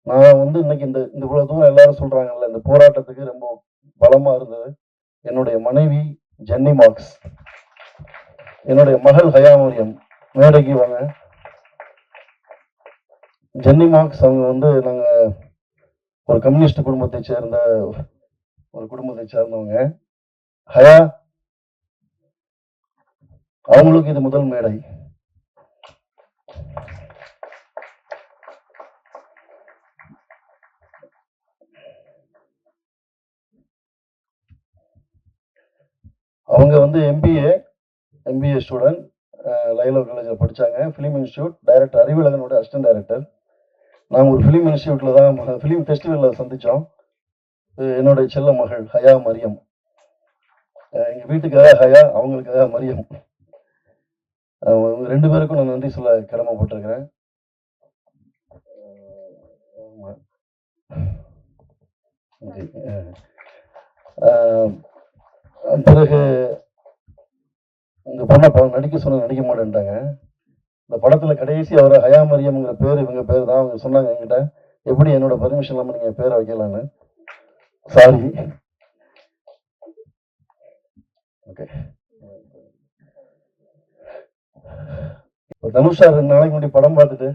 நான் வந்து இன்னைக்கு இந்த இந்த இவ்வளவு தூரம் எல்லாரும் சொல்றாங்கல்ல, இந்த போராட்டத்துக்கு ரொம்ப பலமா இருந்தது என்னுடைய மனைவி ஜென்னி மார்க்ஸ், என்னுடைய மகள் ஹயா மரியம். மேடைக்கு வாங்க. ஜென்னி மார்க்ஸ் அவங்க வந்து நாங்க ஒரு கம்யூனிஸ்ட் குடும்பத்தை சேர்ந்த ஒரு குடும்பத்தை சேர்ந்தவங்க. ஹயா அவங்களுக்கு இது முதல் மேடை. அவங்க வந்து எம்பிஏ ஸ்டூடெண்ட், லைலோ காலேஜில் படித்தாங்க. ஃபிலிம் இன்ஸ்டியூட் டைரக்டர் அறிவிலகனோட அசிஸ்டன்ட் டைரக்டர். நாங்கள் ஒரு ஃபிலிம் இன்ஸ்டியூட்டில் தான் ஃபிலிம் ஃபெஸ்டிவலில் சந்தித்தோம். என்னுடைய செல்ல மகள் ஹயா மரியம். எங்கள் வீட்டுக்காக ஹயா, அவங்களுக்காக மரியம். அவங்க 2 பேருக்கும் நான் நன்றி சொல்ல கடமைப்பட்டிருக்கிறேன். பிறகு இந்த பொண்ணை நடிக்க சொன்ன நடிக்க மாட்டேன்ட்டாங்க. இந்த படத்துல கடைசி அவரை ஹயா மரியம்ங்கிற பேர் இவங்க பேர் தான். அவங்க சொன்னாங்க என்கிட்ட, எப்படி என்னோட பர்மிஷன் இல்லாம நீங்க பேரை வைக்கலான்னு. சாரி. ஓகே. தனுஷா 2 நாளைக்கு முன்னாடி படம் பார்த்துட்டு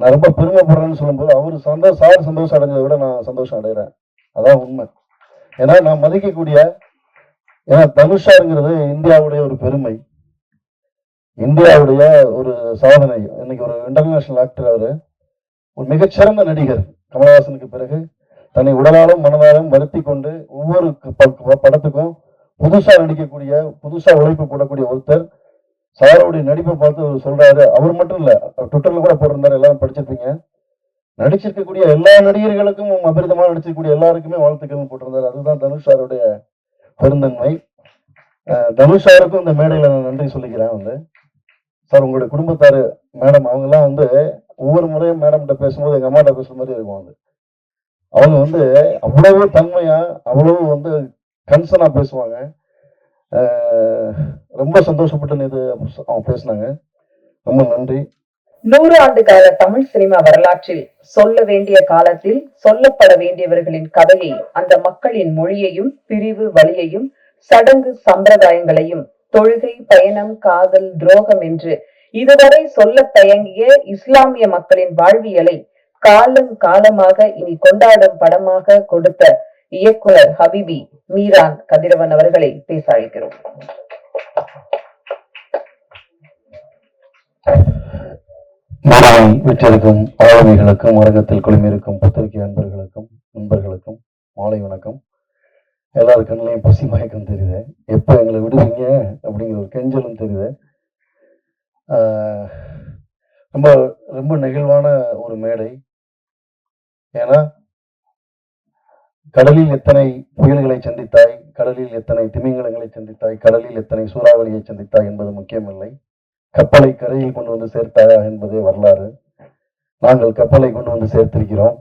நான் ரொம்ப பெருமைப்படுறேன்னு சொல்லும்போது அவரு சார் சந்தோஷம் அடைஞ்சதை விட நான் சந்தோஷம் அடைகிறேன். அதான் உண்மை. ஏன்னா நான் மதிக்கக்கூடிய, ஏன்னா தனுஷாங்கிறது இந்தியாவுடைய ஒரு பெருமை, இந்தியாவுடைய ஒரு சாதனை. இன்னைக்கு ஒரு இன்டர்நேஷனல் ஆக்டர். அவரு ஒரு மிகச்சிறந்த நடிகர். கமலஹாசனுக்கு பிறகு தன்னை உடலாலும் மனதாலும் வருத்தி கொண்டு ஒவ்வொரு படத்துக்கும் புதுசா நடிக்கக்கூடிய, புதுசா உழைப்பு போடக்கூடிய ஒருத்தர். சாரோடைய நடிப்பை பார்த்து அவர் சொல்றாரு. அவர் மட்டும் இல்ல, ட்விட்டர்ல கூட போட்டிருந்தாரு, எல்லாரும் படிச்சிருப்பீங்க. நடிச்சிருக்கக்கூடிய எல்லா நடிகர்களுக்கும் அபரிதமாக நடிச்சிருக்கக்கூடிய எல்லாருக்குமே வாழ்த்துக்கள் போட்டிருந்தாரு. அதுதான் தனுஷாருடைய பெருந்தன்மை. தனுஷாருக்கும் இந்த மேடையில நான் நன்றி சொல்லிக்கிறேன். வந்து சார், உங்களுடைய குடும்பத்தாரு மேடம் அவங்கெல்லாம் வந்து ஒவ்வொரு முறையும் மேடம்கிட்ட பேசும்போது எங்க அம்மாட்ட பேசுற மாதிரி இருக்கும். அவங்க வந்து அவ்வளவு தன்மையா, அவ்வளவு வந்து கன்சர்னா பேசுவாங்க. ரொம்ப சந்தோஷப்பட்டு இது அவங்க பேசினாங்க. ரொம்ப நன்றி. 100 ஆண்டு கால தமிழ் சினிமா வரலாற்றில் சொல்ல வேண்டிய காலத்தில் சொல்லப்பட வேண்டியவர்களின் கதையை, அந்த மக்களின் மொழியையும் பிரிவு வழியையும் சடங்கு சம்பிரதாயங்களையும் தொழுகை, பயணம், காதல், துரோகம் என்று இதுவரை சொல்ல தயங்கிய இஸ்லாமிய மக்களின் வாழ்வியலை காலம் காலமாக இனி கொண்டாடும் படமாக கொடுத்த இயக்குனர் ஹபிபி மீரான் கதிரவன் அவர்களை பேச அழைக்கிறோம். வீட்டிற்கும் ஆளுமைகளுக்கும் அரங்கத்தில் குழுமியிருக்கும் பத்திரிகை அன்பர்களுக்கும் நண்பர்களுக்கும் மாலை வணக்கம். எல்லாரும் கண்ணிலையும் பசி மயக்கம் தெரியுது. எப்போ எங்களை விடுவீங்க அப்படிங்கிற ஒரு கெஞ்சலும் தெரியுது. ரொம்ப ரொம்ப நெகிழ்வான ஒரு மேடை. ஏன்னா கடலில் எத்தனை புயல்களை சந்தித்தாய், கடலில் எத்தனை திமிங்கலங்களை சந்தித்தாய், கடலில் எத்தனை சூறாவளியை சந்தித்தாய் என்பது முக்கியமில்லை. கப்பலை கரையில் கொண்டு வந்து சேர்த்தாயா என்பதே வரலாறு. நாங்கள் கப்பலை கொண்டு வந்து சேர்த்திருக்கிறோம்.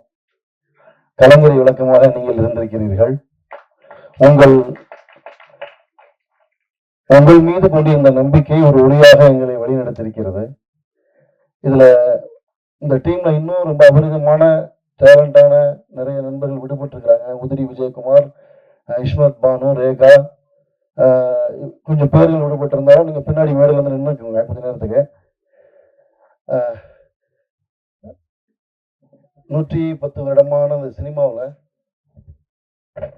கலங்கரை விளக்கமாக நீங்கள் இருந்திருக்கிறீர்கள். உங்கள் மீது கொண்டிருந்த நம்பிக்கை ஒரு ஒளியாக எங்களை வழிநடத்திருக்கிறது. இதுல இந்த டீம்ல இன்னும் ரொம்ப அபரிதமான டேலண்டான நிறைய நண்பர்கள் விடுபட்டு இருக்கிறாங்க. உதிரி விஜயகுமார், இஸ்மத் பானு, ரேகா, கொஞ்சம் பேர்கள் விடுபட்டு இருந்தாலும் நீங்க பின்னாடி மேடையில் வந்து நின்றுக்குங்க கொஞ்ச நேரத்துக்கு. 110 வருடமான அந்த சினிமாவில்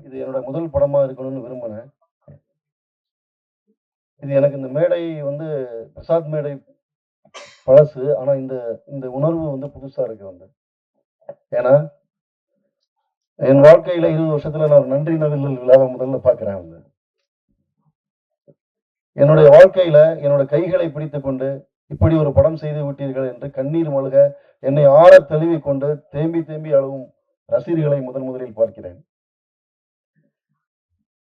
இது என்னோட முதல் படமா இருக்கணும்னு விரும்பினேன். இது எனக்கு இந்த மேடை வந்து பிரசாத் மேடை பழசு. ஆனா இந்த உணர்வு வந்து புதுசா இருக்கு. வந்து ஏன்னா என் வாழ்க்கையில 20 வருஷத்துல நான் நன்றி நவில்கள் விழாவை முதல்ல பார்க்கிறேன். வந்து என்னுடைய வாழ்க்கையில என்னோட கைகளை பிடித்துக் கொண்டு இப்படி ஒரு படம் செய்து விட்டீர்கள் என்று கண்ணீர் மல்க என்னை ஆற தழுவி கொண்டு தேம்பி தேம்பி அழுவும் ரசிகர்களை முதலில் பார்க்கிறேன்.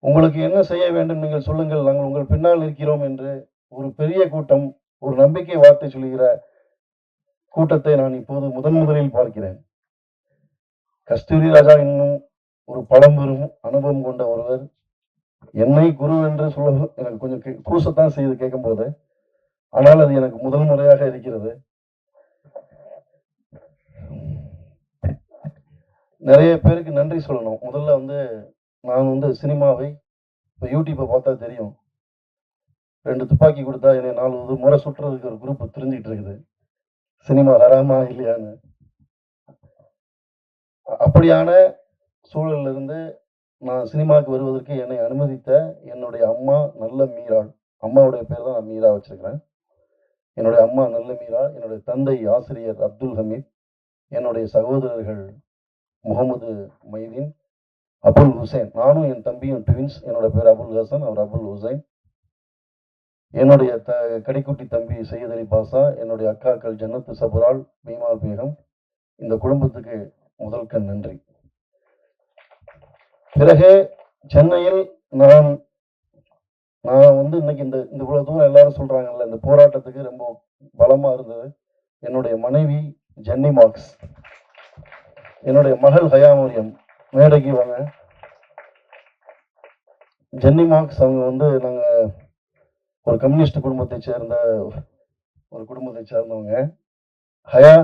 உங்களுக்கு என்ன செய்ய வேண்டும் நீங்கள் சொல்லுங்கள், நாங்கள் உங்கள் பின்னால் இருக்கிறோம் என்று ஒரு பெரிய கூட்டம், ஒரு நம்பிக்கை வார்த்தை சொல்லுகிற கூட்டத்தை நான் இப்போது முதலில் பார்க்கிறேன். கஸ்தூரி ராஜா இன்னும் ஒரு பழம்பெரும் அனுபவம் கொண்ட ஒருவர். என்னை குரு என்று சொல்ல எனக்கு கொஞ்சம் கூசத்தான் செய்து கேட்கும் போது, ஆனால் அது எனக்கு முதல் முறையாக இருக்கிறது. நிறைய பேருக்கு நன்றி சொல்லணும். முதல்ல வந்து நான் வந்து சினிமாவை இப்போ யூடியூப்பை பார்த்தா தெரியும். 2 துப்பாக்கி கொடுத்தா என்னை 4 முறை சுட்டுறதுக்கு ஒரு குரூப் தெரிஞ்சுக்கிட்டு இருக்குது. சினிமா ஹராமா இல்லையான்னு. அப்படியான சூழல்ல இருந்து நான் சினிமாவுக்கு வருவதற்கு என்னை அனுமதித்த என்னுடைய அம்மா நல்ல மீராள். அம்மாவுடைய பேர் தான் நான் மீரா வச்சிருக்கிறேன். என்னுடைய அம்மா நல்ல மீரா, என்னுடைய தந்தை ஆசிரியர் அப்துல் ஹமீத், என்னுடைய சகோதரர்கள் முகமது மைதீன், அபுல் ஹுசைன். நானும் என் தம்பியும் ட்வின்ஸ். என்னோட பேர் அபுல் ஹசன், அவர் அபுல் ஹுசைன். என்னுடைய கடைக்குட்டி தம்பி சையத் அலி பாஷா, என்னுடைய அக்காக்கள் ஜன்னத்து சபுரால், பீமால் பேகம். இந்த குடும்பத்துக்கு முதல்க நன்றி. பிறகு சென்னையில் நான் வந்து இன்னைக்கு இந்த இவ்வளவு தூரம் எல்லாரும் சொல்றாங்கல்ல, இந்த போராட்டத்துக்கு ரொம்ப பலமா இருந்தது என்னுடைய மனைவி ஜென்னி மார்க்ஸ், என்னுடைய மகள் ஹயா மரியம். மேடைக்கு வாங்க. ஜென்னி மார்க்ஸ் அவங்க வந்து நாங்க ஒரு கம்யூனிஸ்ட் குடும்பத்தை சேர்ந்தவங்க. ஹயா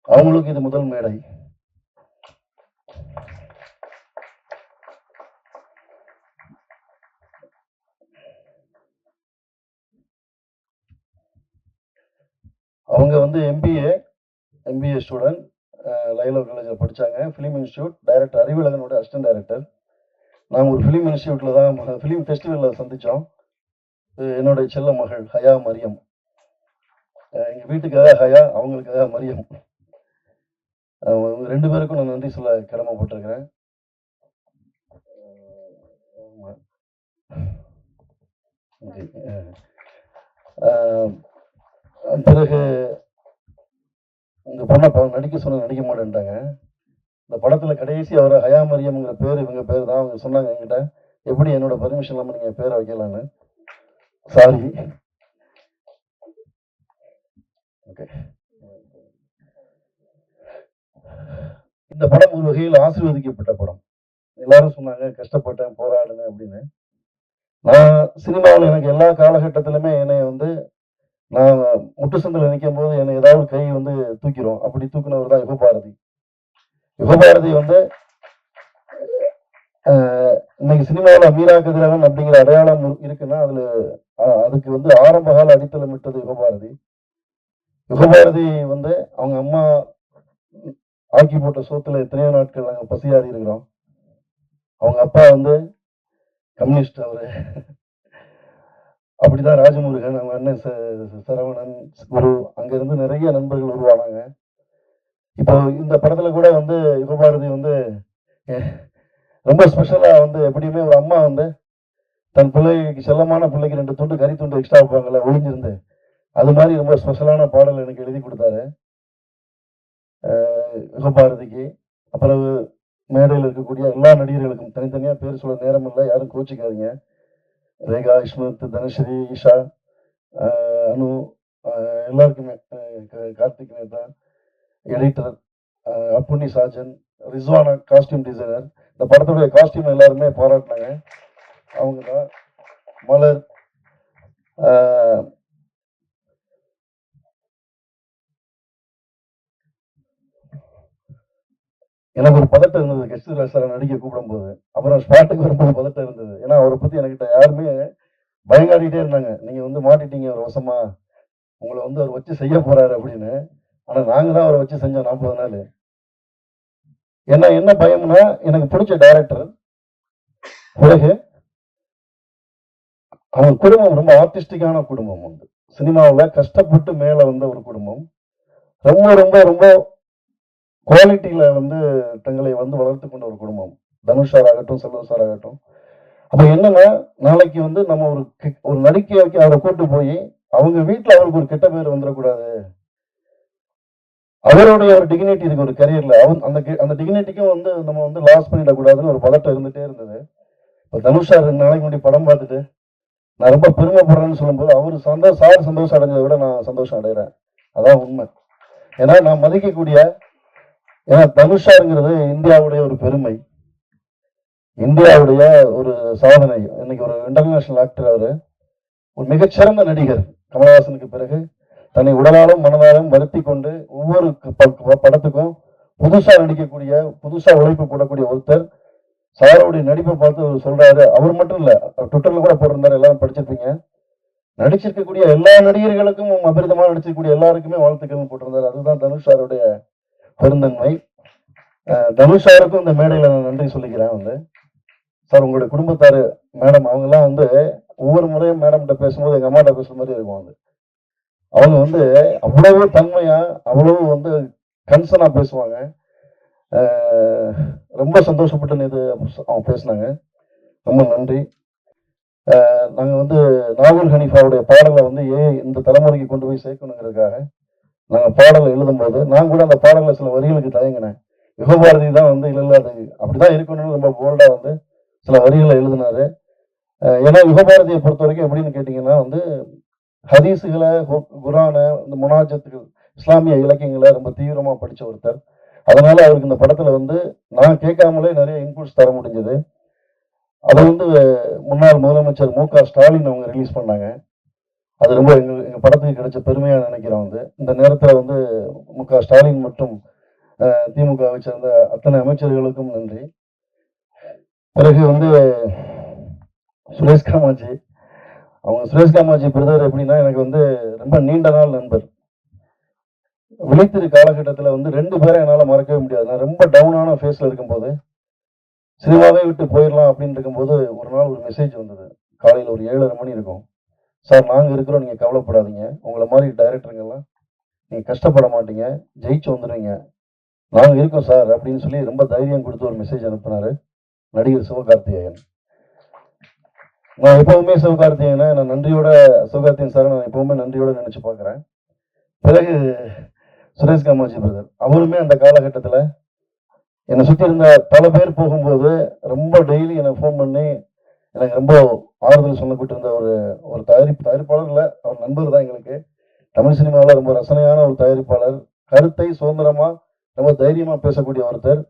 அவங்களுக்கு இது முதல் மேடை. அவங்க வந்து எம்பிஏ ஸ்டூடெண்ட், லைலோ காலேஜில் படித்தாங்க. ஃபிலிம் இன்ஸ்டியூட் டைரக்டர் அறிவுலகனோட அசிஸ்டன்ட் டைரக்டர். நாங்கள் ஒரு ஃபிலிம் இன்ஸ்டியூட்டில் தான் ஃபிலிம் ஃபெஸ்டிவலில் சந்தித்தோம். என்னுடைய செல்ல மகள் ஹயா மரியம். எங்கள் வீட்டுக்காக ஹயா, அவங்களுக்காக மரியம். அவங்க 2 பேருக்கும் நான் நன்றி சொல்ல கடமைப்பட்டிருக்கிறேன். பிறகு இந்த பொண்ணை நடிக்க சொன்ன நடிக்க மாட்டேன்ட்டாங்க. இந்த படத்துல கடைசி அவரை ஹயா மரியம்ங்கிற பேர் இவங்க பேர் தான். அவங்க சொன்னாங்க என்கிட்ட, எப்படி என்னோட பர்மிஷன் இல்லாமல் நீங்க பேரை வைக்கலான்னு. சாரி. ஓகே. இந்த படம் ஒரு வகையில் ஆசீர்வதிக்கப்பட்ட படம். எல்லாரும் சொன்னாங்க கஷ்டப்பட்டேன், போராடுங்க அப்படின்னு. நான் சினிமாவில் எனக்கு எல்லா காலகட்டத்திலுமே என்னை வந்து நான் முட்டு சந்தில் நிற்கும் போது என்னை ஏதாவது கை வந்து தூக்கிடும். அப்படி தூக்கினவர் தான் யுகபாரதி. யுகபாரதி வந்து இன்னைக்கு சினிமாவில் மீரா கதிரவன் அப்படிங்கிற அடையாளம் இருக்குன்னா அதுக்கு வந்து ஆரம்ப கால அடித்தளம் விட்டது யுகபாரதி. யுகபாரதி வந்து அவங்க அம்மா ஆக்கி போட்ட சோத்துல எத்தனையோ நாட்கள் நாங்கள் பசியாறி இருக்கிறோம். அவங்க அப்பா வந்து கம்யூனிஸ்ட். அவரு அப்படிதான் ராஜமுருகன், அவங்க அண்ணன் சரவணன், குரு, அங்கிருந்து நிறைய நண்பர்கள் உருவானாங்க. இப்போ இந்த படத்துல கூட வந்து யுகபாரதி வந்து ரொம்ப ஸ்பெஷலா வந்து எப்படியுமே ஒரு அம்மா வந்து தன் பிள்ளைக்கு, செல்லமான பிள்ளைக்கு 2 துண்டு கறி துண்டு எக்ஸ்ட்ரா வைப்பாங்கல்ல ஒளிஞ்சிருந்து, அது மாதிரி ரொம்ப ஸ்பெஷலான பாடல் எனக்கு எழுதி கொடுத்தாரு யுகபாரதிக்கு. அப்புறம் மேடையில் இருக்கக்கூடிய எல்லா நடிகர்களுக்கும் தனித்தனியா பேர் சொல்ல நேரம் இல்லை, யாரும் கோச்சிக்காதீங்க. ரேகா, இஸ்மத், தனஸ்ரீ, ஈஷா, அனு, எல்லாருக்குமே, Karthik Netha, editor, Appunni Sajan, Rizwana costume designer. இந்த படத்துடைய காஸ்டியூம் எல்லாருமே பாராட்டினாங்க. அவங்க தான் மலர். எனக்கு ஒரு பதட்டம் இருந்தது கஸ்தூரிராஜ் சார் நடிக்க கூப்பிடும்போது. அப்புறம் ஸ்பாட்டுக்கு வரும்போது பதட்டம் இருந்தது. ஏன்னா அவரை பத்தி என்கிட்ட யாருமே பயங்காடிட்டே இருந்தாங்க, நீங்க வந்து மாட்டிட்டீங்க ஒரு வசமா, உங்களை வந்து அவர் வச்சு செய்ய போறாரு அப்படின்னு. ஆனா நாங்க தான் அவரை வச்சு செஞ்சோம் 40 நாள். ஏன்னா என்ன பயம்னா, எனக்கு பிடிச்ச டைரக்டர். பிறகு அவங்க குடும்பம் ரொம்ப ஆர்டிஸ்டிக்கான குடும்பம். வந்து சினிமாவில் கஷ்டப்பட்டு மேல வந்த ஒரு குடும்பம். ரொம்ப ரொம்ப ரொம்ப குவாலிட்டியில வந்து தங்களை வந்து வளர்த்து கொண்ட ஒரு குடும்பம். தனுஷ் சார் ஆகட்டும், செல்வம் சார் ஆகட்டும். அப்ப என்னன்னா, நாளைக்கு வந்து நம்ம ஒரு நடிகைக்கு அவரை கூட்டு போய் அவங்க வீட்டுல அவருக்கு ஒரு கெட்ட பேர் வந்துடக்கூடாது. அவருடைய ஒரு டிக்னிட்டி இருக்கு ஒரு கரியர்ல, அந்த டிக்னிட்டிக்கும் வந்து நம்ம வந்து லாஸ் பண்ணிடக்கூடாதுன்னு ஒரு பதட்டம் இருந்துட்டே இருந்தது. இப்போ தனுஷ் சார் 2 நாளைக்கு முன்னாடி படம் பார்த்துட்டு நான் ரொம்ப பெருமைப்படுறேன்னு சொல்லும்போது அவரு சந்தோஷம் அடைஞ்சதை விட நான் சந்தோஷம் அடைகிறேன். அதான் உண்மை. ஏன்னா நான் மதிக்கக்கூடிய, ஏன்னா தனுஷாருங்கிறது இந்தியாவுடைய ஒரு பெருமை, இந்தியாவுடைய ஒரு சாதனை. இன்னைக்கு ஒரு இன்டர்நேஷனல் ஆக்டர். அவரு ஒரு மிகச்சிறந்த நடிகர். கமலஹாசனுக்கு பிறகு தன்னை உடலாலும் மனதாலும் வருத்தி கொண்டு ஒவ்வொரு படத்துக்கும் புதுசா நடிக்கக்கூடிய, புதுசா உழைப்பு போடக்கூடிய ஒருத்தர் சாரோடைய நடிப்பை பார்த்து அவர் சொல்றாரு. அவர் மட்டும் இல்ல, ட்விட்டர்ல கூட போட்டிருந்தாரு, எல்லாரும் படிச்சிருப்பீங்க. நடிச்சிருக்கக்கூடிய எல்லா நடிகர்களுக்கும் அபரிதமா நடிச்சிருக்கக்கூடிய எல்லாருக்குமே வாழ்த்துக்கள் போட்டிருந்தாரு. அதுதான் தனுஷ் சாருடைய பெருந்தன்மை. தனுஷ் சாருக்கும் இந்த மேடையில நான் நன்றி சொல்லிக்கிறேன். சார், உங்களுடைய குடும்பத்தாரு மேடம் அவங்க எல்லாம் ஒவ்வொரு முறையும் மேடம்கிட்ட பேசும்போது எங்க அம்மாட்ட பேசுற மாதிரி இருக்கும். அவங்க அவ்வளவு தன்மையா, அவ்வளவு கன்சர்னா பேசுவாங்க. ரொம்ப சந்தோஷப்பட்டு இது அவங்க பேசினாங்க. ரொம்ப நன்றி. நாங்க நாகூர் ஹனீஃபாவுடைய பாடலை இந்த தலைமுறைக்கு கொண்டு போய் சேர்க்கணுங்கிறதுக்காக நாங்க பாடலை எழுதும்போது நான் கூட அந்த பாடலை சில வரிகளுக்கு தயங்கினேன். யுகபாரதி தான் இல்ல அது அப்படிதான் இருக்கணும்னு ரொம்ப போல்டா சில வரிகளை எழுதினாரு. ஏன்னா யுகபாரதியை பொறுத்த வரைக்கும் எப்படின்னு கேட்டீங்கன்னா ஹதீஸுகளை, குரானை, இந்த முனாஜத்துகள், இஸ்லாமிய இலக்கியங்களை ரொம்ப தீவிரமா படிச்ச ஒருத்தர். அதனால அவருக்கு இந்த படத்துல நான் கேட்காமலே நிறைய இன்புட்ஸ் தர முடிஞ்சது. அதை முன்னாள் முதலமைச்சர் மு.க. ஸ்டாலின் அவங்க ரிலீஸ் பண்ணாங்க. அது ரொம்ப எங்க படத்துக்கு கிடைச்ச பெருமையா நினைக்கிறோம். இந்த நேரத்துல மு.க. ஸ்டாலின் மற்றும் திமுகவை சேர்ந்த அத்தனை அமைச்சர்களுக்கும் நன்றி. பிறகு சுரேஷ் காமாட்சி, சுரேஷ் காமாட்சி பிரதர் எப்படின்னா எனக்கு ரொம்ப நீண்ட நாள் நண்பர். விழித்திரு காலகட்டத்தில் 2 பேரை என்னால் மறக்கவே முடியாது. நான் ரொம்ப டவுனான ஃபேஸில் இருக்கும்போது, சினிமாவே விட்டு போயிடலாம் அப்படின்னு இருக்கும்போது ஒரு நாள் ஒரு மெசேஜ் வந்தது. காலையில் ஒரு 7:30 மணி இருக்கும். சார், நாங்கள் இருக்கிறோம், நீங்கள் கவலைப்படாதீங்க, உங்களை மாதிரி டைரக்டருங்கெல்லாம் நீங்கள் கஷ்டப்பட மாட்டீங்க, ஜெயிச்சு வந்துடுவீங்க, நாங்கள் இருக்கோம் சார் அப்படின்னு சொல்லி ரொம்ப தைரியம் கொடுத்து ஒரு மெசேஜ் அனுப்புனாரு நடிகர் சிவகார்த்திகேயன். நான் எப்பவுமே சிவகார்த்திகேயனை நான் நன்றியோட, சிவகார்த்திகேயன் சார் நான் எப்பவுமே நன்றியோட நினைச்சு பார்க்குறேன். பிறகு சுரேஷ் காமாட்சி பிரதர், அவருமே அந்த காலகட்டத்தில் என்னை சுற்றி இருந்த பல பேர் போகும்போது ரொம்ப டெய்லி எனக்கு ஃபோன் பண்ணி எனக்கு ரொம்ப ஆறுதல் சொல்லப்பட்டு இருந்த ஒரு தயாரிப்பாளர் இல்லை, அவர் நண்பர் தான் எங்களுக்கு. தமிழ் சினிமாவில் ரொம்ப ரசனையான ஒரு தயாரிப்பாளர், கருத்தை சுதந்திரமா ரொம்ப தைரியமா பேசக்கூடிய ஒருத்தர்.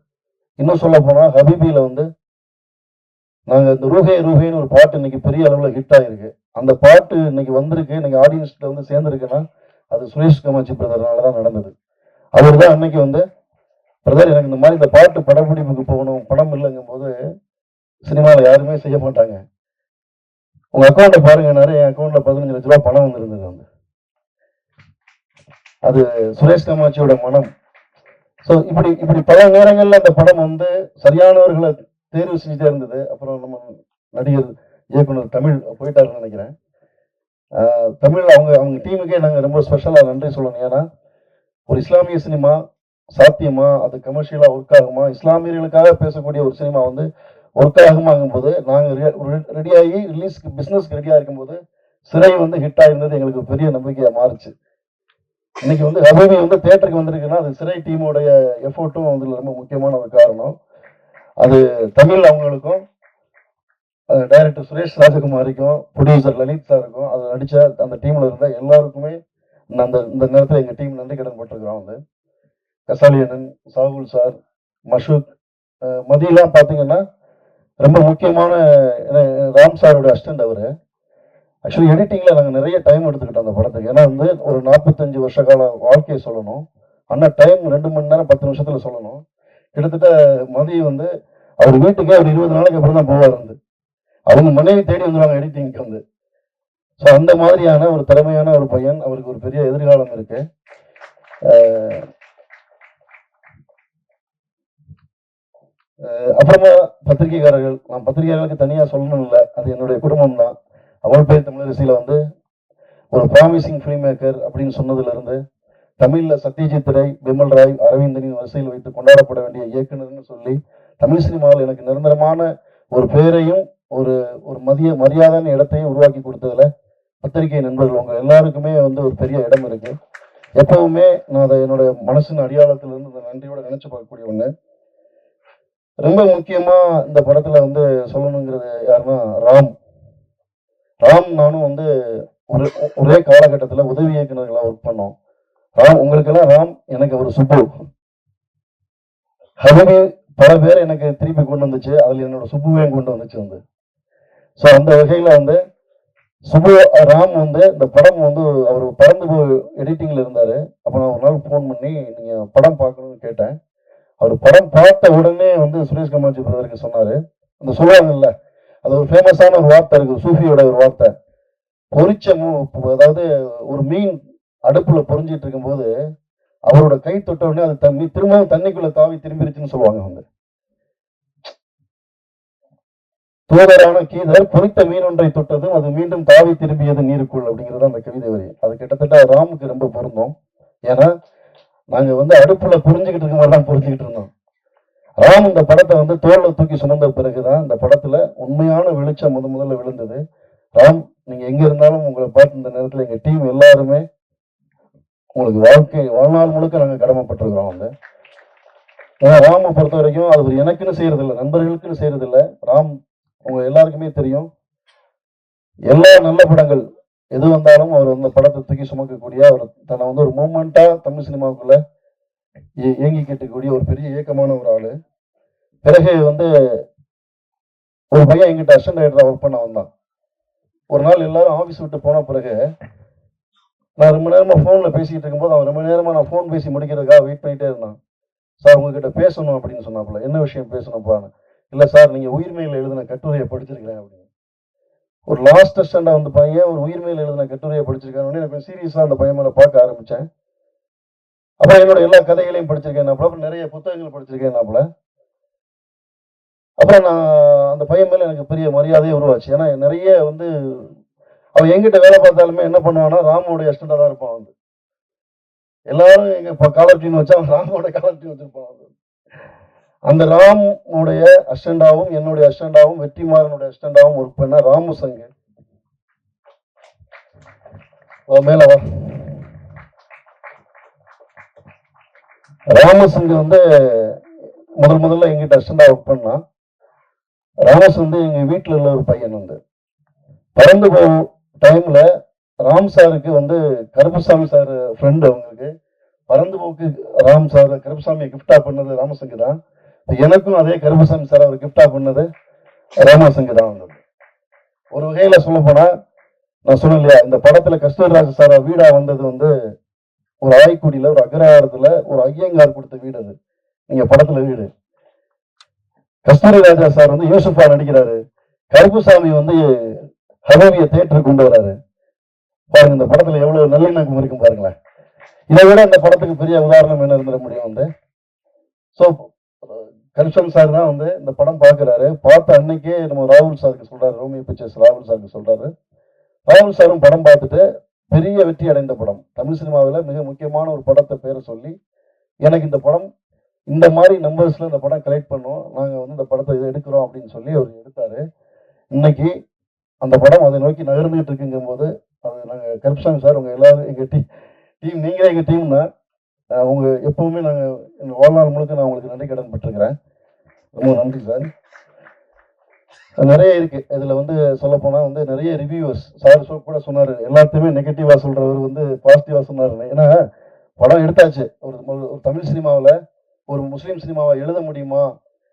இன்னும் சொல்ல போனா ஹபீபியில நாங்க இந்த ரூஹே ரூஹேன்னு ஒரு பாட்டு இன்னைக்கு பெரிய அளவுல ஹிட் ஆயிருக்கு. அந்த பாட்டு இன்னைக்கு வந்திருக்கு, இன்னைக்கு ஆடியன்ஸ்ல சேர்ந்துருக்குன்னா அது சுரேஷ் காமாட்சி பிரதர்னாலதான் நடந்தது. அவர் தான் அன்னைக்கு பிரதர் எனக்கு இந்த மாதிரி இந்த பாட்டு படப்பிடிப்புக்கு போகணும், படம் இல்லைங்கும் போது சினிமாவில் யாருமே செய்ய மாட்டாங்க, உங்க அக்கௌண்ட்டை பாருங்க, நிறைய என் அக்கௌண்ட்ல 15 லட்ச ரூபாய் பணம் வந்திருந்தது. அது சுரேஷ் காமாட்சியோட மனம். ஸோ இப்படி பல நேரங்கள்ல அந்த படம் சரியானவர்களை தேர்வு செஞ்சுட்டே இருந்தது. அப்புறம் நம்ம நடிகர் இயக்குனர் தமிழ் போயிட்டாருன்னு நினைக்கிறேன். தமிழ் அவங்க டீமுக்கே நாங்கள் ரொம்ப ஸ்பெஷலாக நன்றி சொல்லணும். ஏன்னா ஒரு இஸ்லாமிய சினிமா சாத்தியமா, அது கமர்ஷியலா ஒர்க் ஆகுமா, இஸ்லாமியர்களுக்காக பேசக்கூடிய ஒரு சினிமா ஒர்க் ஆகுமாங்கும் போது நாங்கள் ரெடியாகி ரிலீஸ்க்கு பிஸ்னஸ்க்கு ரெடியாக இருக்கும்போது சிறை ஹிட் ஆயிருந்தது எங்களுக்கு பெரிய நம்பிக்கையாக மாறுச்சு. இன்னைக்கு ஹபீபி தியேட்டருக்கு வந்திருக்குன்னா அது சிறை டீமோடைய எஃபோர்ட்டும் ரொம்ப முக்கியமான ஒரு காரணம். அது தமிழ் அவங்களுக்கும், டைரக்டர் சுரேஷ் ராஜகுமாரிக்கும், ப்ரொடியூசர் லலித் சாருக்கும், அது நடிச்ச அந்த டீம்ல இருந்த எல்லாருக்குமே இந்த நேரத்தில் எங்க டீம் நன்றி கடன் பட்டிருக்கிறோம். கசாலியனன், சாகுல் சார், மஷூக், மதியெல்லாம் பார்த்தீங்கன்னா ரொம்ப முக்கியமான ராம் சாரோட அசிஸ்டன்ட் அவரு. ஆக்சுவலி எடிட்டிங்ல நாங்கள் நிறைய டைம் எடுத்துக்கிட்டோம் அந்த படத்துக்கு. ஏன்னா ஒரு 45 வருஷ கால வாழ்க்கையை சொல்லணும். ஆனால் டைம் 2 மணி நேரம் 10 நிமிஷத்துல சொல்லணும். கிட்டத்தட்ட மதி அவர் வீட்டுக்கே ஒரு 20 நாளைக்கு அப்புறம் தான் போவார். அவங்க மனைவி தேடி வந்துடுவாங்க எடிட்டிங்க்கு. ஸோ அந்த மாதிரியான ஒரு திறமையான ஒரு பையன், அவருக்கு ஒரு பெரிய எதிர்காலம் இருக்கு. அப்புறமா பத்திரிகைக்காரர்கள், நான் பத்திரிகையாளர்களுக்கு தனியாக சொல்லணும் இல்லை, அது என்னுடைய குடும்பம் தான். அவள் பேர் தமிழரசியில ஒரு ப்ராமிசிங் ஃபிலிம் மேக்கர் அப்படின்னு சொன்னதுல இருந்து தமிழ்ல சத்யஜித் ரே, பிமல் ராய், அரவிந்தனின் வரிசையில் வைத்து கொண்டாடப்பட வேண்டிய இயக்குனர்னு சொல்லி தமிழ் சினிமாவில் எனக்கு நிரந்தரமான ஒரு பேரையும் ஒரு மரியாதையான இடத்தையும் உருவாக்கி கொடுத்ததுல பத்திரிகை நண்பர்கள் உங்க எல்லாருக்குமே ஒரு பெரிய இடம் இருக்கு. எப்பவுமே நான் அதை என்னுடைய மனசின் அடியாளத்திலிருந்து இந்த நன்றியோட நினைச்சு பார்க்கக்கூடிய ஒண்ணு. ரொம்ப முக்கியமா இந்த படத்துல சொல்லணுங்கிறது யாருன்னா ராம் நானும் ஒரே காலகட்டத்தில் உதவி இயக்குநர்களா ஒர்க் பண்ணோம். உங்களுக்கெல்லாம் ராம், எனக்கு ஒரு சுப்பு. ஹபீபி பல பேர் எனக்கு திருப்பி கொண்டு வந்துச்சு, அதுல என்னோட சுப்புவையும் கொண்டு வந்துச்சு. ஸோ அந்த வகையில சுப்பு ராம் இந்த படம் அவர் பறந்து போய் எடிட்டிங்ல இருந்தாரு. அப்ப நான் ஒரு நாள் ஃபோன் பண்ணி நீங்க படம் பார்க்கணும்னு கேட்டேன். அவர் படம் பார்த்த உடனே வந்து சுரேஷ் கமாச்சி பிரதருக்கு சொன்னாரு, அந்த சொல்லுவாங்கல்ல, அது ஒரு ஃபேமஸான ஒரு வார்த்தை இருக்கு, சூஃபியோட ஒரு வார்த்தை. பொரிச்ச அதாவது ஒரு மீன் அடுப்புல பொரிஞ்சிட்டு இருக்கும்போது அவரோட கை தொட்ட உடனே அது திரும்பவும் தண்ணிக்குள்ள தாவி திரும்பிருச்சுன்னு சொல்லுவாங்க. வந்து தூதரான கீதர் பொரித்த மீன் ஒன்றை தொட்டதும் அது மீண்டும் தாவி திரும்பியது நீருக்குள் அப்படிங்கிறது அந்த கவிதை வரி. அது கிட்டத்தட்ட ராமுக்கு ரொம்ப பொருந்தும். ஏன்னா நாங்க வந்து அடுப்புல புரிஞ்சுக்கிட்டு இருக்க மாதிரி தான் புரிஞ்சுக்கிட்டு இருந்தோம். ராம் இந்த படத்தை வந்து தோல்ல தூக்கி சுமந்த பிறகுதான் இந்த படத்துல உண்மையான வெளிச்சம் முதல்ல விழுந்தது. ராம், நீங்க எங்க இருந்தாலும் உங்களை பார்த்து இந்த நேரத்துல எங்க டீம் எல்லாருமே உங்களுக்கு வாழ்நாள் முழுக்க நாங்க கடமைப்பட்டிருக்கிறோம். வந்து ஏன்னா ராமை பொறுத்த வரைக்கும் அது ஒரு எனக்குன்னு செய்யறது இல்லை, நண்பர்களுக்குன்னு செய்யறது இல்லை. ராம் உங்க எல்லாருக்குமே தெரியும், எல்லா நல்ல படங்கள் எது வந்தாலும் அவர் அந்த படத்தை தூக்கி சுமக்கக்கூடிய, அவர் தன்னை வந்து ஒரு மூமெண்டா தமிழ் சினிமாவுக்குள்ள இயங்கி கேட்டக்கூடிய ஒரு பெரிய இயக்கமான ஒரு ஆளு. பிறகு வந்து ஒரு பையன் எங்கிட்ட அசிஸ்டன்ட் டைரக்டரா ஒர்க் பண்ண வந்தான். ஒரு நாள் எல்லாரும் ஆஃபீஸ் விட்டு போன பிறகு நான் ரொம்ப நேரமா ஃபோன்ல பேசிக்கிட்டு இருக்கும்போது அவன் ரொம்ப நேரமா நான் ஃபோன் பேசி முடிக்கிறதுக்காக வெயிட் பண்ணிட்டே இருந்தான். சார் உங்ககிட்ட பேசணும் அப்படின்னு சொன்னாப்புல. என்ன விஷயம் பேசணும்ப்பான்னு. இல்லை சார், நீங்க உயிர்மையில் எழுதின கட்டுரையை படிச்சிருக்கிறேன் அப்படின்னு. ஒரு லாஸ்ட் ஸ்டாண்டா வந்து பையன் ஒரு உயிர்மையில் எழுதின கட்டுரையை படிச்சிருக்காங்க. எனக்கு சீரியஸா அந்த பையன் மேல பார்க்க ஆரம்பிச்சேன். அப்புறம் என்னோட எல்லா கதைகளையும் படிச்சிருக்கேன், அப்புறம் நிறைய புத்தகங்கள் படிச்சிருக்கேன். அப்புறம் நான் அந்த பையன் மேல எனக்கு பெரிய மரியாதையே உருவாச்சு. ஏன்னா நிறைய வந்து அவன் எங்கிட்ட வேலை பார்த்தாலுமே என்ன பண்ணுவான்னா ராமோடைய அசிஸ்டண்டா தான் இருப்பான். வந்து எல்லாரும் எங்க காலர் டியூன் வச்சா ராமோட காலர் டியூன் வச்சிருப்பான். அந்த ராமுடைய அசிஸ்டண்டாவும் என்னுடைய அசிஸ்டண்டாவும் வெற்றிமாறனுடைய அசிஸ்டண்டாவும் ஒர்க் பண்ண ராமு சங்கு மேலவா ராமசங்கு வந்து முதல்ல எங்கிட்ட அசிஸ்டண்டா ஒர்க் பண்ணா. ராமஸ் வந்து எங்க வீட்டுல உள்ள ஒரு பையன். வந்து பறந்து போகும் டைம்ல ராம் சாருக்கு வந்து கருப்புசாமி சார் ஃப்ரெண்டு. அவங்களுக்கு பறந்து போக்கு ராம் சார் கருப்புசாமியை கிஃப்டா பண்ணது ராமசங்கு தான். எனக்கும் அதே கருப்புசாமி சார் அவர் கிஃப்டா பண்ணது ராமசங்கு தான். வந்தது ஒரு வகையில சொல்ல போனா, நான் சொன்னேன் இல்லையா, இந்த படத்துல கஸ்தூரிராஜ சாரா வீடா வந்தது வந்து ஒரு ஆய்க்குடியில ஒரு அக்ரஹாரத்துல ஒரு ஐயங்கார் கொடுத்த வீடு. அது நீங்க படத்துல வீடு. கஸ்தூரி ராஜா சார் வந்து யூசுஃபா நடிக்கிறாரு, கருப்புசாமி வந்து ஹபீபிய தியேட்டருக்கு கொண்டு வராரு. பாருங்க இந்த படத்துல எவ்வளவு நல்லிணக்கம் இருக்கும் பாருங்களேன். இதை விட இந்த படத்துக்கு பெரிய உதாரணம் என்ன இருந்துட முடியும். வந்து ஸோ கருஷன் சார் தான் வந்து இந்த படம் பார்க்கிறாரு. பார்த்த அன்னைக்கே நம்ம ராகுல் சாருக்கு சொல்றாரு, ரோமியோ பிக்சர்ஸ் ராகுல் சாருக்கு சொல்றாரு. ராகுல் சாரும் படம் பார்த்துட்டு பெரிய வெற்றி அடைந்த படம், தமிழ் சினிமாவில் மிக முக்கியமான ஒரு படத்தை பேரை சொல்லி, எனக்கு இந்த படம் இந்த மாதிரி நம்பர்ஸ்ல இந்த படம் கலெக்ட் பண்ணோம், நாங்க வந்து இந்த படத்தை இதை எடுக்கிறோம் அப்படின்னு சொல்லி அவர் எடுத்தாரு. இன்னைக்கு அந்த படம் அதை நோக்கி நகர்ந்துகிட்டு இருக்குங்கும் போது அது நாங்கள் கருப்சாமி சார் உங்க எல்லாரும் எங்க டீம் நீங்களே எங்க டீம் தான். உங்க எப்பவுமே நாங்கள் எங்கள் வாழ்நாள் முழுக்க நான் உங்களுக்கு நன்றி கடன் பட்டிருக்கிறேன். ரொம்ப நன்றி சார். நிறைய இருக்கு இதுல வந்து சொல்ல போனா வந்து நிறைய ரிவ்யூவர்ஸ் சார் கூட சொன்னாரு, எல்லாத்தையுமே நெகட்டிவா சொல்றவர் வந்து பாசிட்டிவா சொன்னாரு. ஏன்னா படம் எடுத்தாச்சு. ஒரு தமிழ் சினிமாவில் ஒரு முஸ்லீம் சினிமாவை எழுத முடியுமா,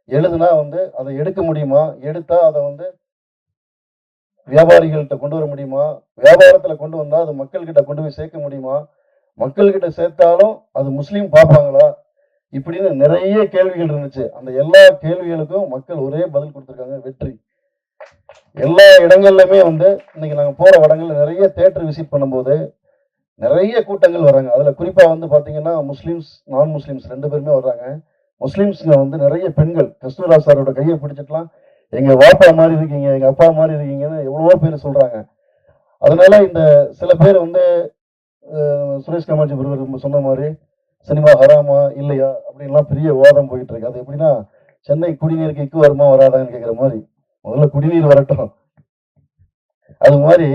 எழுதுனா வந்து அதை எடுக்க முடியுமா, எடுத்தா அதை வந்து வியாபாரிகள்கிட்ட கொண்டு வர முடியுமா, வியாபாரத்துல கொண்டு வந்தா அது மக்கள்கிட்ட கொண்டு போய் சேர்க்க முடியுமா, மக்கள்கிட்ட சேர்த்தாலும் அது முஸ்லீம் பார்ப்பாங்களா, இப்படின்னு நிறைய கேள்விகள் இருந்துச்சு. அந்த எல்லா கேள்விகளுக்கும் மக்கள் ஒரே பதில் கொடுத்துருக்காங்க, வெற்றி. எல்லா இடங்கள்லயுமே வந்து இன்னைக்கு நாங்க போற இடங்கள்ல நிறைய தியேட்டர் விசிட் பண்ணும்போது நிறைய கூட்டங்கள் வர்றாங்க. அதுல குறிப்பா வந்து பாத்தீங்கன்னா முஸ்லிம்ஸ் நான் முஸ்லிம்ஸ் ரெண்டு பேருமே வர்றாங்க. முஸ்லிம்ஸ்ல வந்து நிறைய பெண்கள் கஸ்தூரிராஜ் சாரோட கையை பிடிச்சிட்டுலாம் எங்க வாப்பா மாதிரி இருக்கீங்க, எங்க அப்பா மாதிரி இருக்கீங்கன்னு எவ்வளவோ பேர் சொல்றாங்க. அதனால இந்த சில பேர் வந்து சுரேஷ் கமாச்சி பிரதர் சொன்ன மாதிரி சினிமா ஹராமா இல்லையா அப்படின்லாம் பெரிய விவாதம் போயிட்டு இருக்கு. அது எப்படின்னா சென்னை குடிநீருக்கு இக்கு வருமா வராதான்னு கேட்குற மாதிரி, முதல்ல குடிநீர் வரட்டும். அது மாதிரி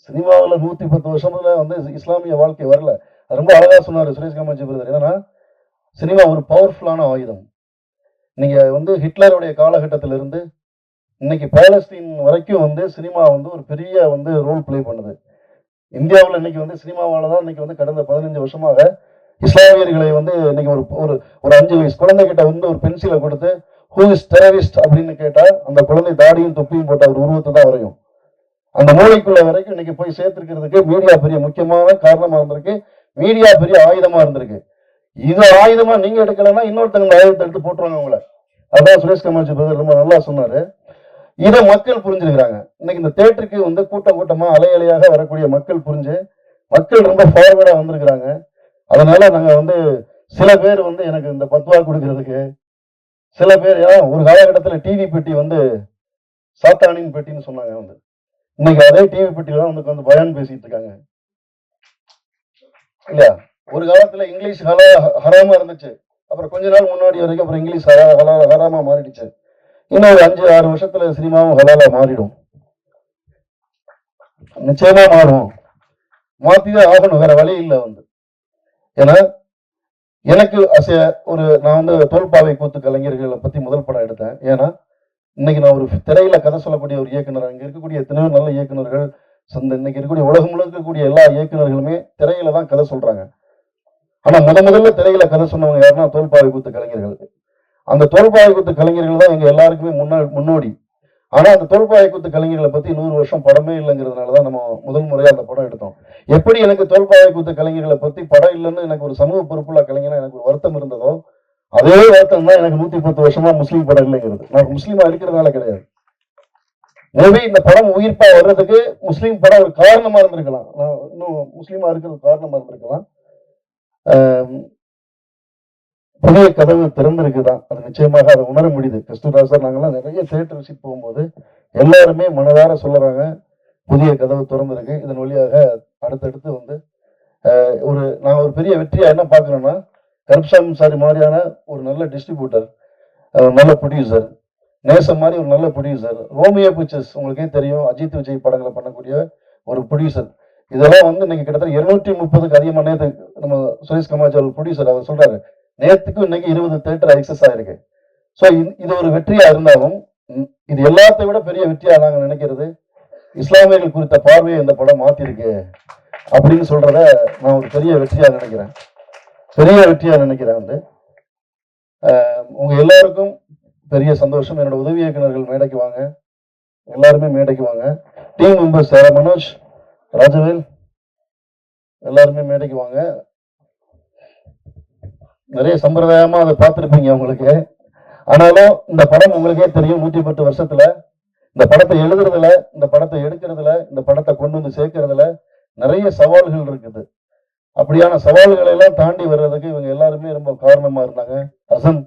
சினிமாவில் 110 வருஷத்துல வந்து இஸ்லாமிய வாழ்க்கை வரல. அது ரொம்ப அழகா சொன்னாரு சுரேஷ் கமாச்சி பிரதர். என்னன்னா சினிமா ஒரு பவர்ஃபுல்லான ஆயுதம். நீங்க வந்து ஹிட்லருடைய காலகட்டத்திலிருந்து இன்னைக்கு பாலஸ்தீன் வரைக்கும் வந்து சினிமா வந்து ஒரு பெரிய வந்து ரோல் பிளே பண்ணுது. இந்தியாவில் இன்னைக்கு வந்து சினிமாவால தான் இன்னைக்கு வந்து கடந்த 15 வருஷமாக இஸ்லாமியர்களை வந்து இன்னைக்கு ஒரு 5 வயசு குழந்தை கிட்ட வந்து ஒரு பென்சிலை கொடுத்து ஹூ இஸ் டெரரிஸ்ட் அப்படின்னு கேட்டா அந்த குழந்தை தாடியும் தொப்பியும் போட்ட ஒரு உருவத்தை தான் வரையும். அந்த மூளைக்குள்ள வரைக்கும் இன்னைக்கு போய் சேர்த்திருக்கிறதுக்கு மீடியா பெரிய முக்கியமான காரணமா இருந்திருக்கு. மீடியா பெரிய ஆயுதமா இருந்திருக்கு. இது ஆயுதமா நீங்க எடுக்கலன்னா இன்னொருத்தங்க இந்த ஆயுதத்தை எடுத்து போட்டுருவாங்க உங்களை. அதான் சுரேஷ் கமாச்சி பிரதர் ரொம்ப நல்லா சொன்னாரு. இதை மக்கள் புரிஞ்சிருக்கிறாங்க. இன்னைக்கு இந்த தேட்டருக்கு வந்து கூட்டம் கூட்டமா அலை அலையாக வரக்கூடிய மக்கள் புரிஞ்சு மக்கள் ரொம்ப ஃபார்வர்டா வந்திருக்கிறாங்க. அதனால நாங்க வந்து சில பேர் வந்து எனக்கு இந்த 10 ரூபா கொடுக்கறதுக்கு, சில பேர் ஒரு காலகட்டத்துல டிவி பெட்டி வந்து சாத்தானின் பெட்டின்னு சொன்னாங்க வந்து. இன்னைக்கு அதே டிவி பெட்டியில தான் வந்து பயான் பேசிட்டு இருக்காங்க இல்லையா? ஒரு காலத்துல இங்கிலீஷ் ஹராமா இருந்துச்சு. அப்புறம் கொஞ்ச நாள் முன்னாடி வரைக்கும் அப்புறம் இங்கிலீஷ் ஹராமா மாறிடுச்சு. இன்னும் ஒரு 5-6 வருஷத்துல சினிமாவும் ஹலாலா மாறிடும். நிச்சயமா மாறும். மாத்திதான் ஆகணும், வேற வழி இல்லை வந்து. ஏன்னா எனக்கு நான் வந்து தோல்பாவை கூத்து கலைஞர்களை பத்தி முதல் படம் எடுத்தேன். ஏன்னா இன்னைக்கு நான் ஒரு திரையில கதை சொல்லக்கூடிய ஒரு இயக்குனர், அங்க இருக்கக்கூடிய எத்தனையோ நல்ல இயக்குநர்கள், இன்னைக்கு இருக்கக்கூடிய உலகம் முழுக்க இருக்கக்கூடிய எல்லா இயக்குநர்களுமே திரையில தான் கதை சொல்றாங்க. ஆனா முதல்ல திரையில கதை சொன்னவங்க யாருன்னா தோல்பாவை கூத்து கலைஞர்கள். அந்த தோல்பாவை கூத்து கலைஞர்கள் தான் எங்க எல்லாருக்குமே முன்னோடி. ஆனா அந்த தோல்பாவை கூத்து கலைஞர்களை பத்தி 100 வருஷம் படமே இல்லைங்கிறதுனாலதான் நம்ம முதல் முறையா அந்த படம் எடுத்தோம். எப்படி எனக்கு தோல்பாவை கூத்து கலைஞர்களை பத்தி படம் இல்லைன்னு எனக்கு ஒரு சமூக பொறுப்புள்ள கலைஞனா எனக்கு ஒரு வருத்தம் இருந்ததோ, அதே வருத்தம் தான் எனக்கு 110 வருஷமா முஸ்லீம் படம் இல்லைங்கிறது. நான் முஸ்லீமா இருக்கிறதுனால கிடையாது. மேபி இந்த படம் உயிர்ப்பா வர்றதுக்கு முஸ்லீம் படம் ஒரு காரணமா இருந்திருக்கலாம். நான் இன்னும் முஸ்லீமா இருக்கிறது காரணமா இருந்திருக்கலாம். புதிய கதவு திறந்திருக்குதான், அது நிச்சயமாக அதை உணர முடியுது. கஸ்தூரிராஜ் சார் நாங்கெல்லாம் நிறைய தியேட்டர் விசிட் போகும்போது எல்லாருமே மனதார சொல்லுறாங்க, புதிய கதவு திறந்திருக்கு. இதன் வழியாக அடுத்தடுத்து வந்து நான் ஒரு பெரிய வெற்றியா என்ன பாக்குறேன்னா, கருப்சாமி சாரி மாதிரியான ஒரு நல்ல டிஸ்ட்ரிபியூட்டர், நல்ல ப்ரொடியூசர், நேசம் மாதிரி ஒரு நல்ல ப்ரொடியூசர், ரோமியோ பிக்சர்ஸ் உங்களுக்கே தெரியும், அஜித் விஜய் படங்களை பண்ணக்கூடிய ஒரு ப்ரொடியூசர், இதெல்லாம் வந்து இன்னைக்கு கிட்டத்தட்ட 230க்கு அதிகமான நேற்று நம்ம சுரேஷ் கமாச்சி அவர் ப்ரொடியூசர் அவர் சொல்றாரு, நேற்றுக்கு இன்னைக்கு 20 தியேட்டர் எக்ஸஸ் ஆயிருக்கு. ஸோ இது ஒரு வெற்றியா இருந்தாலும் இது எல்லாத்தை விட பெரிய வெற்றியா நாங்க நினைக்கிறது, இஸ்லாமியர்கள் குறித்த பார்வையை இந்த படம் மாத்திருக்கு அப்படின்னு சொல்றத நான் ஒரு பெரிய வெற்றியா நினைக்கிறேன். வந்து உங்க எல்லாருக்கும் பெரிய சந்தோஷம். என்னோட உதவி இயக்குநர்கள் மேடைக்கு வாங்க, எல்லாருமே மேடைக்கு வாங்க. டீம் மெம்பர்ஸ் மனோஜ், ராஜவேல் எல்லாருமே மேடைக்கு வாங்க. நிறைய சம்பிரதாயமா அதை பார்த்துருப்பீங்க உங்களுக்கு. ஆனாலும் இந்த படம் உங்களுக்கே தெரியும், 110 வருஷத்துல இந்த படத்தை எழுதுறதுல, இந்த படத்தை எடுக்கிறதுல, இந்த படத்தை கொண்டு வந்து சேர்க்கறதுல நிறைய சவால்கள் இருக்குது. அப்படியான சவால்களை எல்லாம் தாண்டி வர்றதுக்கு இவங்க எல்லாருமே ரொம்ப காரணமா இருந்தாங்க. ஹசன்,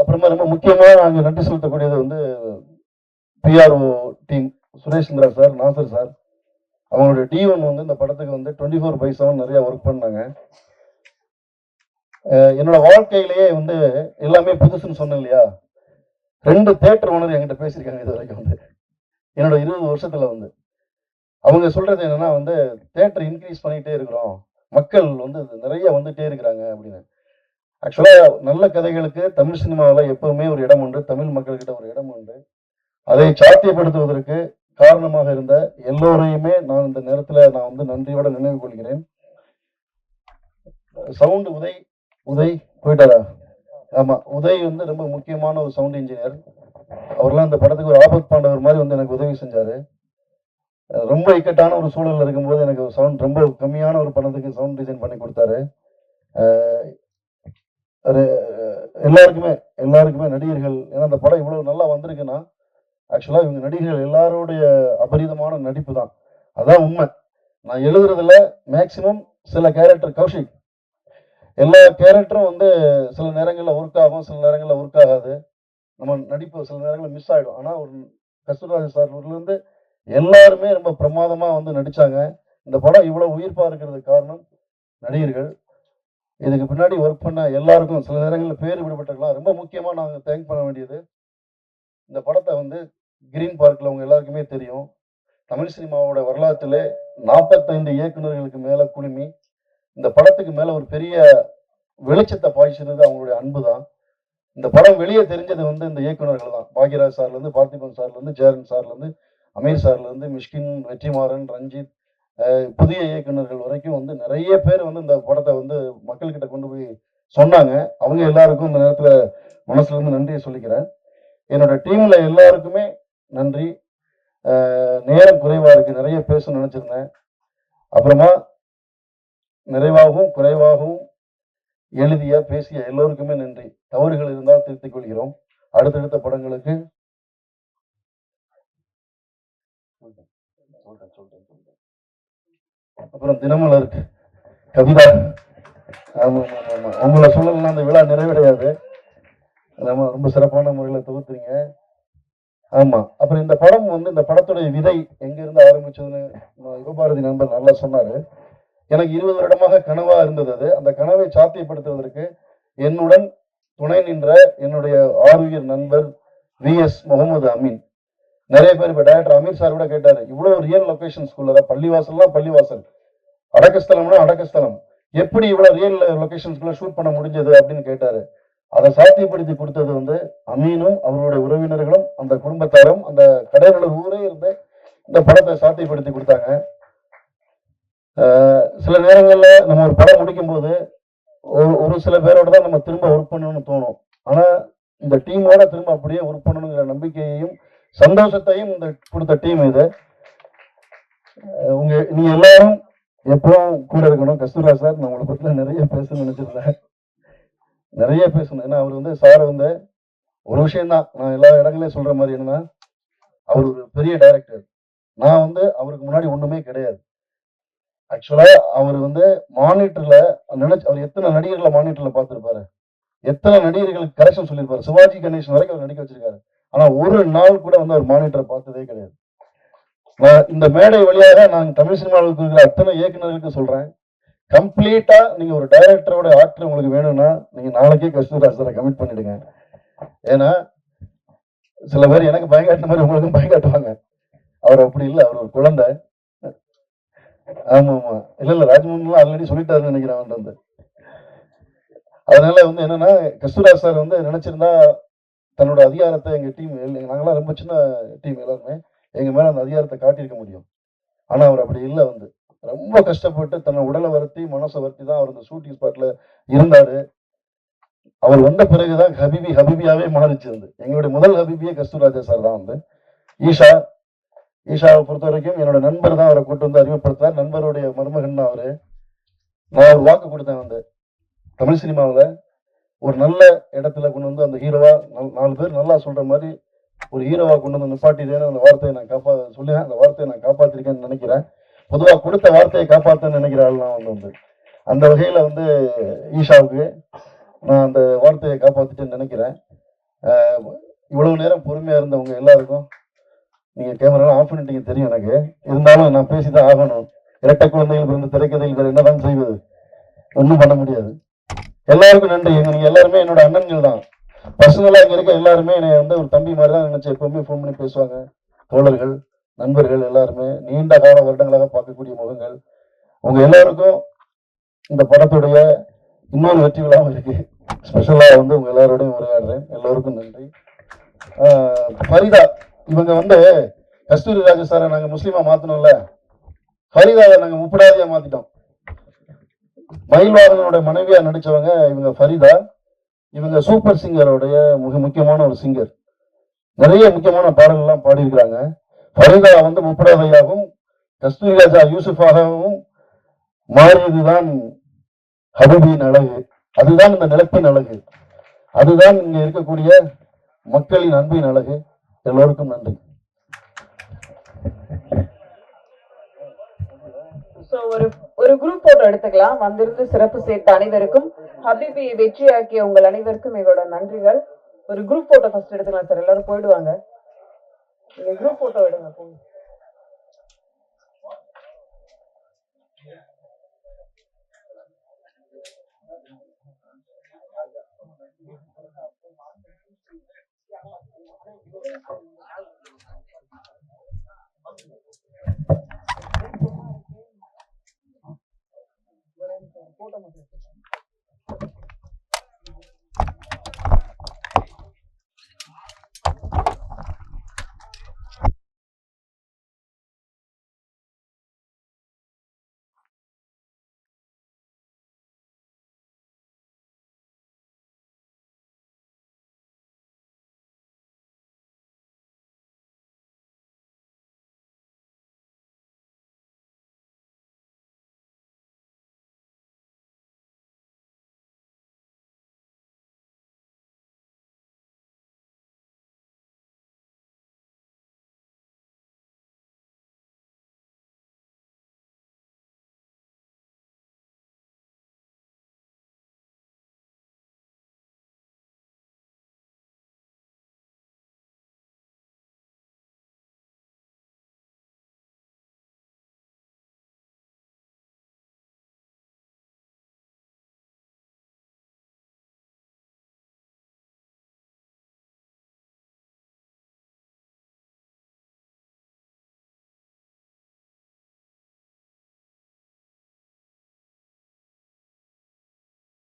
அப்புறமா ரொம்ப முக்கியமா நாங்க நன்றி செலுத்தக்கூடியது வந்து பிஆர்ஓ டீம், சுரேஷ்ந்திரா சார், நாசர் சார், அவங்களுடைய D1 வந்து இந்த படத்துக்கு வந்து 24/7 நிறைய ஒர்க் பண்ணாங்க. என்னோட வாழ்க்கையிலேயே வந்து எல்லாமே புதுசுன்னு சொன்னேன் இல்லையா, 2 தியேட்டர் ஓனர் என்கிட்ட பேசியிருக்காங்க இது வரைக்கும் வந்து என்னோட 20 வருஷத்துல வந்து. அவங்க சொல்றது என்னன்னா வந்து, தியேட்டர் இன்க்ரீஸ் பண்ணிட்டே இருக்கிறோம், மக்கள் வந்து நிறைய வந்துட்டே இருக்கிறாங்க அப்படின்னு. ஆக்சுவலா நல்ல கதைகளுக்கு தமிழ் சினிமாவில் எப்பவுமே ஒரு இடம் உண்டு, தமிழ் மக்கள்கிட்ட ஒரு இடம் உண்டு. அதை சாத்தியப்படுத்துவதற்கு காரணமாக இருந்த எல்லோரையுமே நான் இந்த நேரத்தில் நான் வந்து நன்றியோட நினைவு கொள்கிறேன். சவுண்ட் உதய் போயிட்டாரா? ஆமா, உதய் வந்து ரொம்ப முக்கியமான ஒரு சவுண்ட் இன்ஜினியர். அவர்லாம் இந்த படத்துக்கு ஒரு ஆபத் பாண்டவர் மாதிரி வந்து எனக்கு உதவி செஞ்சாரு. ரொம்ப இக்கட்டான ஒரு சூழல் இருக்கும்போது எனக்கு சவுண்ட் ரொம்ப கம்மியான ஒரு படத்துக்கு சவுண்ட் டிசைன் பண்ணி கொடுத்தாரு. எல்லாருக்குமே நடிகர்கள், ஏன்னா அந்த படம் இவ்வளவு நல்லா வந்திருக்குன்னா ஆக்சுவலா இவங்க நடிகர்கள் எல்லாருடைய அபரிதமான நடிப்பு தான், அதான் உண்மை. நான் எழுதுறதுல மேக்சிமம் சில கேரக்டர், கௌஷிக், எல்லா கேரக்டரும் வந்து சில நேரங்களில் ஒர்க் ஆகும், சில நேரங்களில் ஒர்க் ஆகாது, நம்ம நடிப்பு சில நேரங்களில் மிஸ் ஆகிடும். ஆனால் ஒரு கஸ்தூரிராஜ் சார்லேருந்து எல்லாருமே ரொம்ப பிரமாதமா வந்து நடிச்சாங்க. இந்த படம் இவ்வளவு உயிர்ப்பா இருக்கிறதுக்கு காரணம் நடிகர்கள். இதுக்கு பின்னாடி ஒர்க் பண்ண எல்லாருக்கும் சில நேரங்களில் பேர் விடுபட்டிருக்கலாம். ரொம்ப முக்கியமா நாங்கள் தேங்க் பண்ண வேண்டியது, இந்த படத்தை வந்து கிரீன் பார்க்ல அவங்க எல்லாருக்குமே தெரியும், தமிழ் சினிமாவோட வரலாற்றிலே 45 இயக்குநர்களுக்கு மேல குழுமி இந்த படத்துக்கு மேல ஒரு பெரிய வெளிச்சத்தை பாய்ச்சினது அவங்களுடைய அன்பு தான். இந்த படம் வெளியே தெரிஞ்சது வந்து இந்த இயக்குநர்கள் தான். பாக்யராஜ் சார்ல இருந்து, பார்த்திபன் சார்ல இருந்து, ஜெயரன் சார்ல இருந்து, அமீர் சார்ல இருந்து, மிஷ்கின், வெற்றிமாறன், ரஞ்சித், புதிய இயக்குநர்கள் வரைக்கும் வந்து நிறைய பேர் வந்து இந்த படத்தை வந்து மக்கள்கிட்ட கொண்டு போய் சொன்னாங்க. அவங்க எல்லாருக்கும் இந்த நேரத்துல மனசுல இருந்து நன்றியை சொல்லிக்கிறேன். என்னோட டீம்ல எல்லாருக்குமே நன்றி. நேரம் குறைவா இருக்கு, நிறைய பேச நினைச்சிருந்தேன். அப்புறமா நிறைவாகவும் குறைவாகவும் எழுதிய பேசிய எல்லோருக்குமே நன்றி. தவறுகள் இருந்தால் திருத்திக் கொள்கிறோம். அடுத்தடுத்த படங்களுக்கு அப்புறம் தினமலர் கவிதா, ஆமா ஆமா ஆமா, உங்களை சொல்லலாம் அந்த விழா நிறைவடையாது. நம்ம ரொம்ப சிறப்பான முறையில் தொகுத்துறீங்க. ஆமா, அப்புறம் இந்த படம் இந்த படத்துடைய விதை எங்க இருந்து ஆரம்பிச்சதுன்னு யுகபாரதி நண்பர் நல்லா சொன்னாரு. எனக்கு 20 வருடமாக கனவா இருந்தது அது. அந்த கனவை சாத்தியப்படுத்துவதற்கு என்னுடன் துணை நின்ற என்னுடைய ஆருயிர் நண்பர் VS முகமது அமீன். நிறைய பேர் இப்ப டைரக்டர் அமீர் சார் கூட கேட்டாரு, இவ்வளவு ரியல் லொகேஷன் ஸ்கூல்ல பள்ளிவாசல்லாம் பள்ளிவாசல், அடக்கஸ்தலம்னா அடக்கஸ்தலம், எப்படி இவ்வளவு ரியல் லொகேஷன்ஸ்குள்ள ஷூட் பண்ண முடிஞ்சது அப்படின்னு கேட்டாரு. அதை சாத்தியப்படுத்தி கொடுத்தது அமீனும் அவருடைய உறவினர்களும் அந்த குடும்பத்தாரும் அந்த கடையாளர் ஊரே இருந்து இந்த படத்தை சாத்தியப்படுத்தி கொடுத்தாங்க. சில நேரங்கள்ல நம்ம ஒரு படம் முடிக்கும் போது ஒரு சில பேரோட தான் நம்ம திரும்ப ஒர்க் பண்ணணும்னு தோணும். ஆனா இந்த டீமோட திரும்ப அப்படியே ஒர்க் பண்ணணுங்கிற நம்பிக்கையையும் சந்தோஷத்தையும் இந்த கொடுத்த டீம் இது. நீங்க எல்லாரும் எப்பவும் கூட இருக்கணும். கஸ்தூரா சார், நான் உங்களை பத்தி நிறைய பேசணும்னு நினைச்சிருந்தேன், நிறைய பேசணும். ஏன்னா அவர் சார் ஒரு விஷயம்தான் நான் எல்லா இடங்களையும் சொல்ற மாதிரி, என்னன்னா அவர் ஒரு பெரிய டைரக்டர். நான் அவருக்கு முன்னாடி ஒண்ணுமே கிடையாது. ஆக்சுவலா அவர் மானிட்டர்ல அவர் எத்தனை நடிகர்களை மானிட்டர்ல பார்த்திருப்பாரு, எத்தனை நடிகர்களுக்கு கரெக்ஷன் சொல்லியிருப்பாரு. சிவாஜி கணேசன் வரைக்கும் அவர் நடிக்க வச்சிருக்காரு. ஆனா ஒரு நாள் கூட அவர் மானிட்டரை பார்த்ததே கிடையாது. இந்த மேடை வழியாக நான் தமிழ் சினிமாவுக்கு இருக்கிற அத்தனை இயக்குநர்களுக்கு சொல்றேன், கம்ப்ளீட்டா நீங்க ஒரு டைரக்டரோட ஆக்டர் உங்களுக்கு வேணும்னா நீங்க நாளைக்கே கஸ்தூரிராஜ் சாரை கமிட் பண்ணிடுங்க. ஏன்னா சில பேர் எனக்கு பயங்காட்டின மாதிரி உங்களுக்கும் பயங்காட்டுவாங்க. அவர் அப்படி இல்லை, அவர் ஒரு குழந்தை. ஆமா ஆமா, இல்ல ராஜ்மோகன் ஆல்ரெடி சொல்லிட்டாருன்னு நினைக்கிறேன். அதனால என்னன்னா கஸ்தூரிராஜ் சார் நினைச்சிருந்தா தன்னோட அதிகாரத்தை எங்க டீம், நாங்களாம் ரொம்ப சின்ன டீம், எல்லாருமே எங்க மேல அந்த அதிகாரத்தை காட்டியிருக்க முடியும். ஆனா அவர் அப்படி இல்லை. ரொம்ப கஷ்டப்பட்டு தன்னை உடலை வருத்தி மனசை வருத்தி தான் அவர் இந்த ஷூட்டிங் ஸ்பாட்ல இருந்தாரு. அவர் வந்த பிறகுதான் ஹபிபியாவே மாறிச்சு. எங்களுடைய முதல் ஹபிபியே கஸ்தூரிராஜா சார் தான். ஈஷாவை பொறுத்த வரைக்கும் என்னோட நண்பர் தான் அவரை கூட்டு அறிமுகப்படுத்தார். நண்பருடைய மருமகன் தான் அவரு. நான் ஒரு வாக்கு கொடுத்தேன், தமிழ் சினிமாவில் ஒரு நல்ல இடத்துல கொண்டு அந்த ஹீரோவா 4 பேர் நல்லா சொல்ற மாதிரி ஒரு ஹீரோவா கொண்டு நிப்பாட்டிட்டேன்னு அந்த வார்த்தையை நான் சொல்லுவேன். அந்த வார்த்தையை நான் காப்பாத்திருக்கேன்னு நினைக்கிறேன். பொதுவாக கொடுத்த வார்த்தையை காப்பாத்தன்னு நினைக்கிற ஆள் நான் அந்த வகையில ஈஷாவுக்கு நான் அந்த வார்த்தையை காப்பாத்திட்டேன்னு நினைக்கிறேன். இவ்வளவு நேரம் பொறுமையா இருந்தவங்க எல்லாருக்கும், நீங்க கேமரா ஆஃப் பண்ணிட்டீங்க தெரியும் எனக்கு, இருந்தாலும் நான் பேசிதான் ஆகணும். இரட்டை குழந்தைகள் பிறந்த திரைக்கதைகள் என்னதான் செய்வது, ஒன்றும் பண்ண முடியாது. எல்லாருக்கும் நன்றி. நீங்க எல்லாருமே என்னோட அண்ணன்கள் தான். பர்சனலா இங்க இருக்க எல்லாருமே என்னை ஒரு தம்பி மாதிரி தான் நினைச்சு எப்பவுமே ஃபோன் பண்ணி பேசுவாங்க. தோழர்கள், நண்பர்கள் எல்லாருமே நீண்ட கால வருடங்களாக பார்க்கக்கூடிய முகங்கள். உங்க எல்லாருக்கும் இந்த படத்துடைய இன்னொரு வெற்றி விழாவும் இருக்கு. ஸ்பெஷலா உங்க எல்லாரோடையும் உரையாடுறேன். எல்லோருக்கும் நன்றி. ஃபரிதா, இவங்க கஸ்தூரிராஜா சாரை நாங்க முஸ்லீமா மாத்தணும்ல, ஃபரிதாவை நாங்க முப்படாதியா மாத்திட்டோம். மயில்வாகனோட மனைவியா நடிச்சவங்க இவங்க ஃபரிதா. இவங்க சூப்பர் சிங்கரோடைய மிக முக்கியமான ஒரு சிங்கர். நிறைய முக்கியமான பாடல்கள்லாம் பாடியிருக்கிறாங்க. ஃபரிதா முப்படாதையாகவும் கஸ்தூரிராஜா யூசுஃபாகவும் மாறியதுதான் ஹபிபியின் அழகு. அதுதான் இந்த நிலத்தின் அழகு. அதுதான் இங்க இருக்கக்கூடிய மக்களின் அன்பின் அழகு. எல்லோருக்கும் நன்றி. ஒரு குரூப் போட்டோ எடுத்துக்கலாம். வந்திருந்து சிறப்பு சேர்த்த அனைவருக்கும், ஹபிபி வெற்றியாக்கிய உங்கள் அனைவருக்கும் எங்களோட நன்றிகள். ஒரு குரூப் போட்டோ ஃபர்ஸ்ட் எடுத்துக்கலாம் சார். எல்லாரும் போயிடுவாங்க. நீங்க குரூப் போட்டோ எடுங்க. போட்டோ